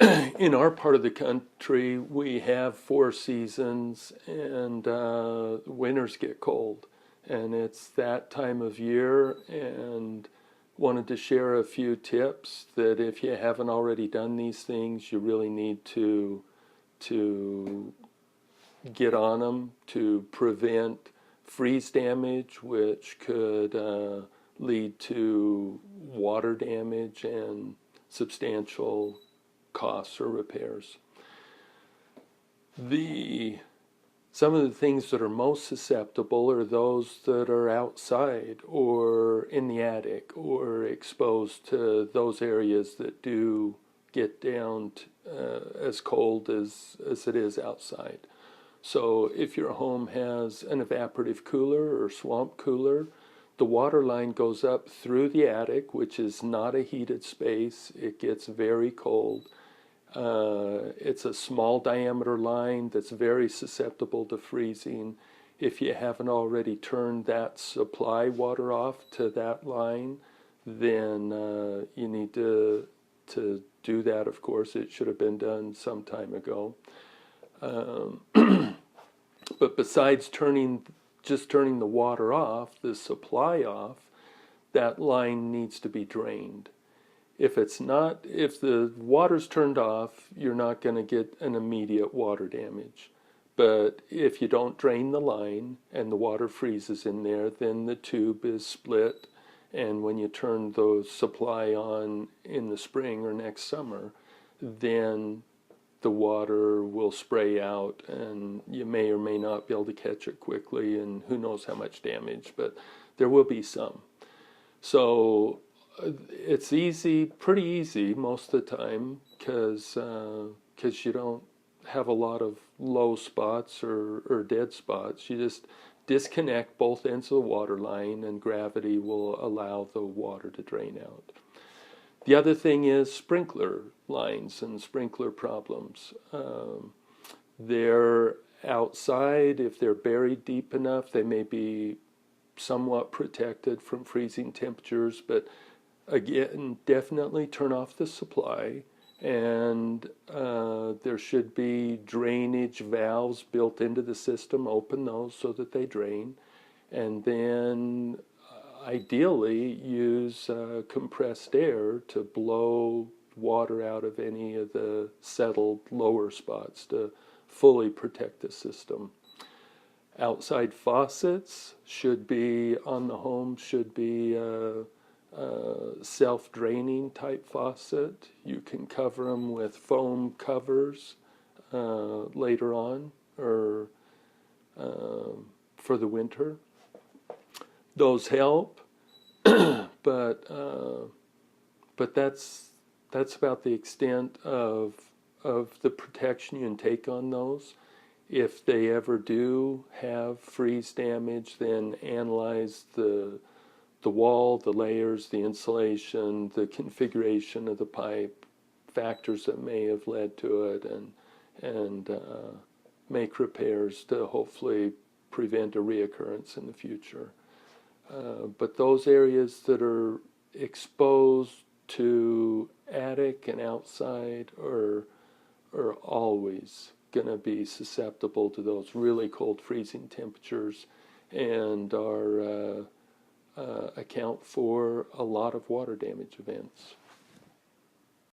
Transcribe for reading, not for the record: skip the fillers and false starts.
in our part of the country, we have four seasons, and winters get cold, and it's that time of year. And wanted to share a few tips that if you haven't already done these things, you really need to get on them to prevent freeze damage, which could lead to water damage and substantial costs or repairs. The Some of the things that are most susceptible are those that are outside or in the attic or exposed to those areas that do get down to, as cold as it is outside. So if your home has an evaporative cooler or swamp cooler, the water line goes up through the attic, which is not a heated space. It gets very cold. It's a small diameter line that's very susceptible to freezing. If you haven't already turned that supply water off to that line, then you need to do that, of course. It should have been done some time ago. Um, but besides just turning the water off, the supply off, that line needs to be drained. If the water's turned off, you're not going to get an immediate water damage. But if you don't drain the line and the water freezes in there, then the tube is split. And when you turn the supply on in the spring or next summer, then the water will spray out, and you may or may not be able to catch it quickly, and who knows how much damage, but there will be some. So it's pretty easy most of the time, because you don't have a lot of low spots or dead spots. You just disconnect both ends of the water line, and gravity will allow the water to drain out. The other thing is sprinkler lines and sprinkler problems. They're outside. If they're buried deep enough, they may be somewhat protected from freezing temperatures, but again, definitely turn off the supply, and there should be drainage valves built into the system. Open those so that they drain, and then ideally use compressed air to blow water out of any of the settled lower spots to fully protect the system. Outside faucets should be on the home, should be self-draining type faucet. You can cover them with foam covers later on, or for the winter. Those help, but that's about the extent of the protection you can take on those. If they ever do have freeze damage, then analyze the wall, the layers, the insulation, the configuration of the pipe, factors that may have led to it, and make repairs to hopefully prevent a reoccurrence in the future. But those areas that are exposed to attic and outside are always going to be susceptible to those really cold freezing temperatures, and account for a lot of water damage events.